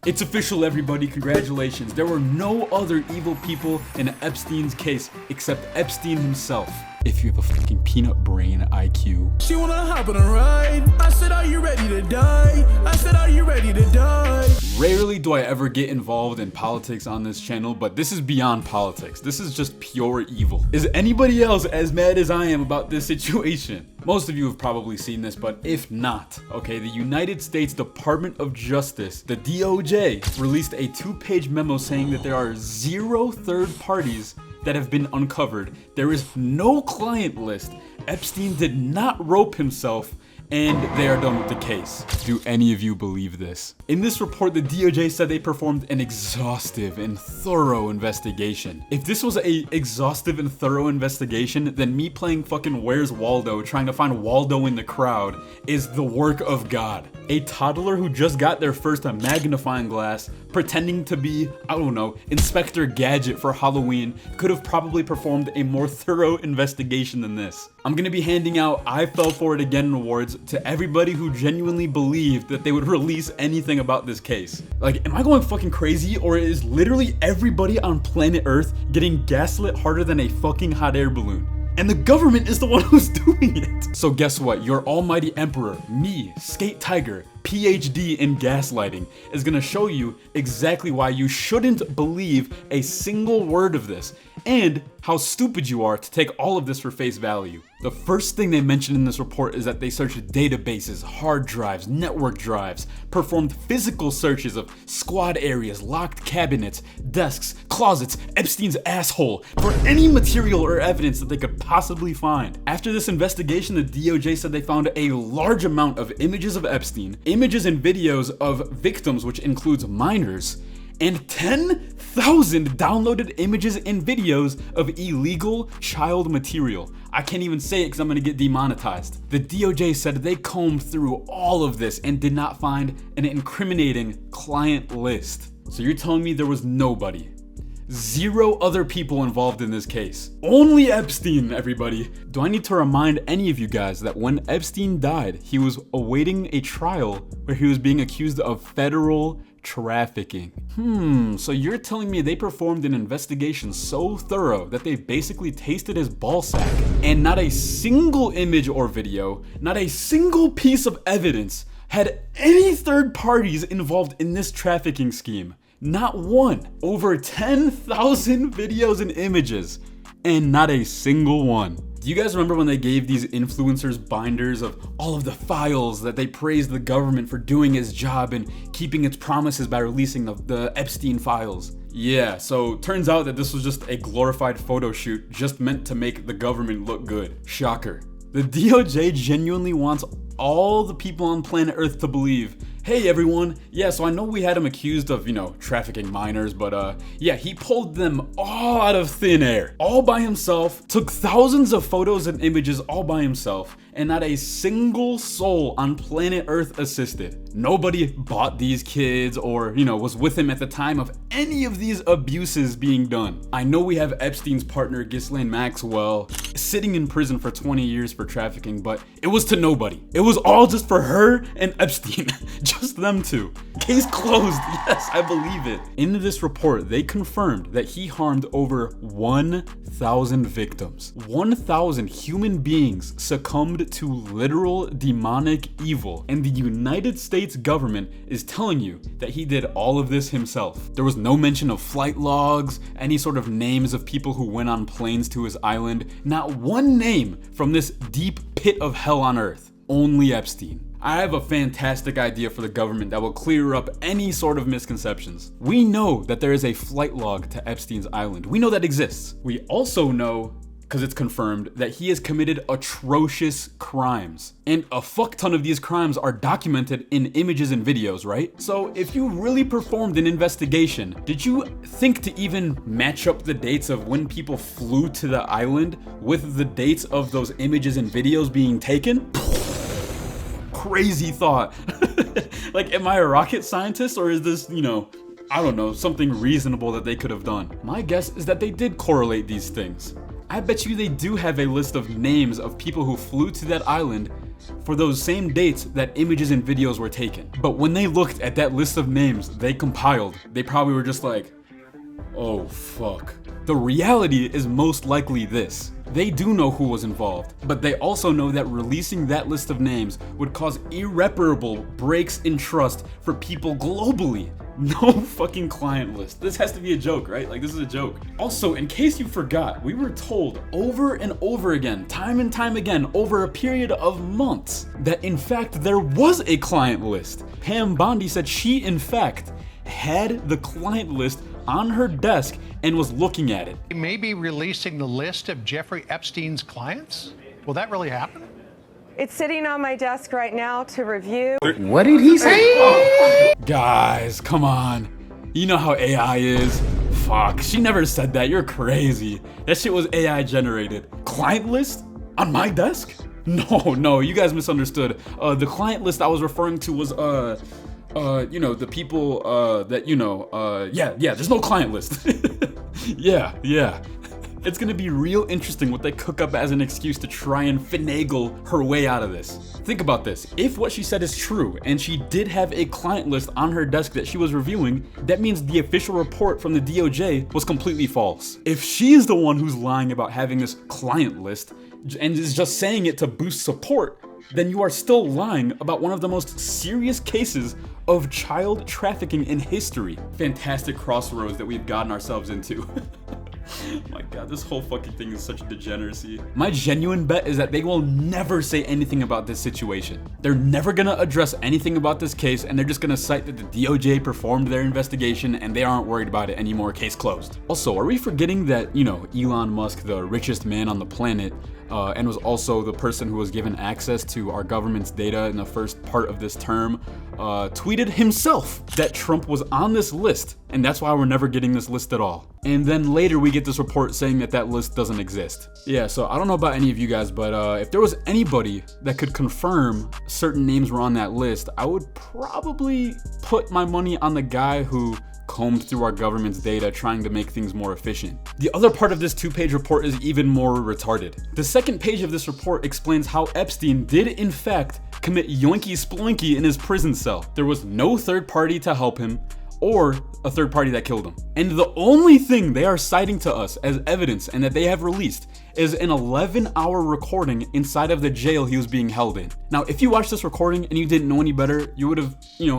It's official, everybody, congratulations. There were no other evil people in Epstein's case except Epstein himself. If you have a fucking peanut brain IQ. She wanna hop on a ride. I said, are you ready to die? I said, are you ready to die? Rarely do I ever get involved in politics on this channel, but this is beyond politics. This is just pure evil. Is anybody else as mad as I am about this situation? Most of you have probably seen this, but if not, okay, the United States Department of Justice, the DOJ, released a 2-page memo saying that there are 0 third parties that have been uncovered. There is no client list. Epstein did not rope himself, and they are done with the case. Do any of you believe this? In this report, the DOJ said they performed an exhaustive and thorough investigation. If this was a exhaustive and thorough investigation, then me playing fucking Where's Waldo, trying to find Waldo in the crowd, is the work of God. A toddler who just got their first magnifying glass, pretending to be, I don't know, Inspector Gadget for Halloween, could have probably performed a more thorough investigation than this. I'm gonna be handing out I Fell For It Again awards to everybody who genuinely believed that they would release anything about this case. Like, am I going fucking crazy, or is literally everybody on planet Earth getting gaslit harder than a fucking hot air balloon? And the government is the one who's doing it. So guess what? Your almighty emperor, me, Skate Tiger, PhD in gaslighting, is gonna show you exactly why you shouldn't believe a single word of this, and how stupid you are to take all of this for face value. The first thing they mentioned in this report is that they searched databases, hard drives, network drives, performed physical searches of squad areas, locked cabinets, desks, closets, Epstein's asshole, for any material or evidence that they could possibly find. After this investigation, the DOJ said they found a large amount of images of Epstein, images and videos of victims, which includes minors, and 10,000 downloaded images and videos of illegal child material. I can't even say it because I'm gonna get demonetized. The DOJ said they combed through all of this and did not find an incriminating client list. So you're telling me there was nobody, 0 other people involved in this case? Only Epstein, everybody. Do I need to remind any of you guys that when Epstein died, he was awaiting a trial where he was being accused of federal trafficking? So you're telling me they performed an investigation so thorough that they basically tasted his ballsack, and not a single image or video, not a single piece of evidence had any third parties involved in this trafficking scheme? Not one. Over 10,000 videos and images, and not a single one. Do you guys remember when they gave these influencers binders of all of the files that they praised the government for doing its job and keeping its promises by releasing the Epstein files? Yeah, so turns out that this was just a glorified photo shoot just meant to make the government look good. Shocker. The DOJ genuinely wants all the people on planet Earth to believe, hey everyone, yeah, so I know we had him accused of, trafficking minors, but yeah, he pulled them all out of thin air, all by himself, took thousands of photos and images all by himself, and not a single soul on planet Earth assisted. Nobody bought these kids or, was with him at the time of any of these abuses being done. I know we have Epstein's partner, Ghislaine Maxwell, sitting in prison for 20 years for trafficking, but it was to nobody. It was all just for her and Epstein. Just them two. Case closed. Yes, I believe it. In this report, they confirmed that he harmed over 1,000 victims. 1,000 human beings succumbed to literal demonic evil, and the United States government is telling you that he did all of this himself. There was no mention of flight logs, any sort of names of people who went on planes to his island, not one name from this deep pit of hell on earth. Only Epstein. I have a fantastic idea for the government that will clear up any sort of misconceptions. We know that there is a flight log to Epstein's island. We know that exists. We also know, because it's confirmed, that he has committed atrocious crimes. And a fuck ton of these crimes are documented in images and videos, right? So if you really performed an investigation, did you think to even match up the dates of when people flew to the island with the dates of those images and videos being taken? Crazy thought. Like, am I a rocket scientist, or is this, I don't know, something reasonable that they could have done? My guess is that they did correlate these things. I bet you they do have a list of names of people who flew to that island for those same dates that images and videos were taken. But when they looked at that list of names they compiled, they probably were just like, oh fuck. The reality is most likely this. They do know who was involved, but they also know that releasing that list of names would cause irreparable breaks in trust for people globally. No fucking client list. This has to be a joke, right? Like, this is a joke. Also, in case you forgot, we were told over and over again, time and time again, over a period of months, that in fact there was a client list. Pam Bondi said she in fact had the client list on her desk and was looking at it. Maybe releasing the list of Jeffrey Epstein's clients? Will that really happen? It's sitting on my desk right now to review. What did he say? Guys, come on. You know how AI is. Fuck, she never said that. You're crazy. That shit was AI generated. Client list? On my desk? No, you guys misunderstood. The client list I was referring to was, you know, the people, that, you know, yeah, there's no client list. Yeah. It's gonna be real interesting what they cook up as an excuse to try and finagle her way out of this. Think about this. If what she said is true, and she did have a client list on her desk that she was reviewing, that means the official report from the DOJ was completely false. If she is the one who's lying about having this client list, and is just saying it to boost support, then you are still lying about one of the most serious cases of child trafficking in history. Fantastic crossroads that we've gotten ourselves into. Oh my god, this whole fucking thing is such a degeneracy. My genuine bet is that they will never say anything about this situation. They're never gonna address anything about this case, and they're just gonna cite that the DOJ performed their investigation and they aren't worried about it anymore, case closed. Also, are we forgetting that, you know, Elon Musk, the richest man on the planet, and was also the person who was given access to our government's data in the first part of this term, tweeted himself that Trump was on this list, and that's why we're never getting this list at all. And then later we get this report saying that that list doesn't exist. Yeah, so I don't know about any of you guys, but if there was anybody that could confirm certain names were on that list, I would probably put my money on the guy who combed through our government's data trying to make things more efficient. The other part of this 2-page report is even more retarded. The second page of this report explains how Epstein did in fact commit yoinky sploinky in his prison cell. There was no third party to help him, or a third party that killed him. And the only thing they are citing to us as evidence and that they have released is an 11-hour recording inside of the jail he was being held in. Now, if you watched this recording and you didn't know any better, you would have,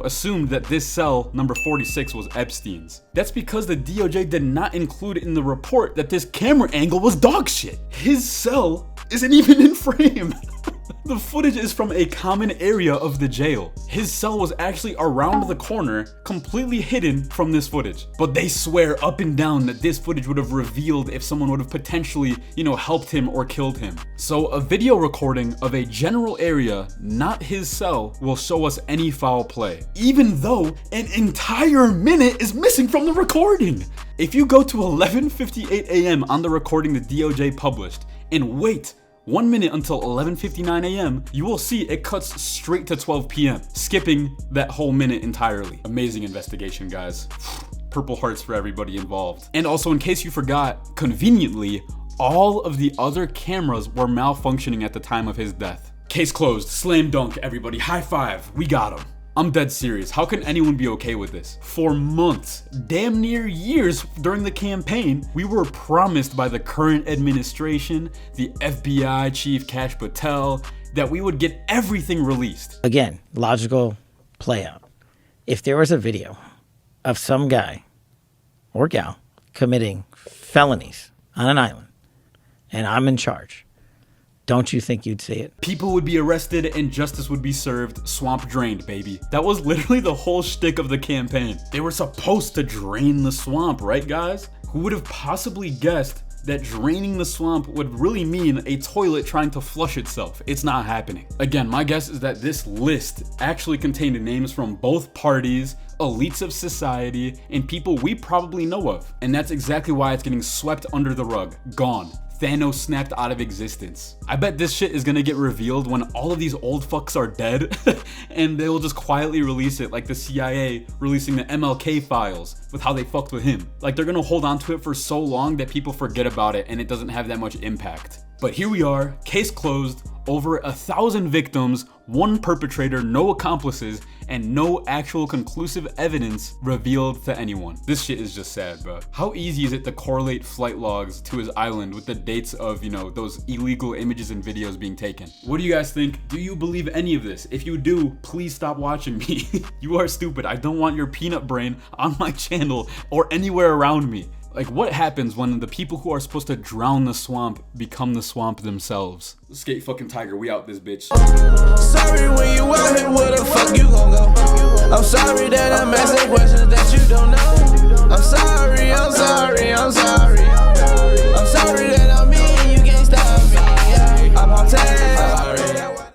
assumed that this cell, number 46, was Epstein's. That's because the DOJ did not include in the report that this camera angle was dog shit. His cell isn't even in frame. The footage is from a common area of the jail. His cell was actually around the corner, completely hidden from this footage. But they swear up and down that this footage would have revealed if someone would have potentially, helped him or killed him. So a video recording of a general area, not his cell, will show us any foul play, even though an entire minute is missing from the recording. If you go to 11:58 a.m. on the recording the DOJ published and wait 1 minute until 11:59 a.m., you will see it cuts straight to 12 p.m., skipping that whole minute entirely. Amazing investigation, guys. Purple hearts for everybody involved. And also, in case you forgot, conveniently, all of the other cameras were malfunctioning at the time of his death. Case closed. Slam dunk, everybody. High five. We got him. I'm dead serious. How can anyone be okay with this? For months, damn near years during the campaign, we were promised by the current administration, the FBI chief Kash Patel, that we would get everything released. Again, logical play out. If there was a video of some guy or gal committing felonies on an island and I'm in charge, don't you think you'd see it? People would be arrested and justice would be served, swamp drained, baby. That was literally the whole shtick of the campaign. They were supposed to drain the swamp, right guys? Who would have possibly guessed that draining the swamp would really mean a toilet trying to flush itself? It's not happening. Again, my guess is that this list actually contained names from both parties, elites of society, and people we probably know of. And that's exactly why it's getting swept under the rug, gone. Thanos snapped out of existence. I bet this shit is gonna get revealed when all of these old fucks are dead and they'll just quietly release it, like the CIA releasing the MLK files with how they fucked with him. Like, they're gonna hold on to it for so long that people forget about it and it doesn't have that much impact. But here we are, case closed, Over 1,000 victims, 1 perpetrator, no accomplices, and no actual conclusive evidence revealed to anyone. This shit is just sad, bro. How easy is it to correlate flight logs to his island with the dates of, you know, those illegal images and videos being taken? What do you guys think? Do you believe any of this? If you do, please stop watching me. You are stupid. I don't want your peanut brain on my channel or anywhere around me. Like, what happens when the people who are supposed to drown the swamp become the swamp themselves? Skate fucking tiger, we out this bitch. Sorry when you out here, where the fuck you gon' go? I'm sorry that I'm messing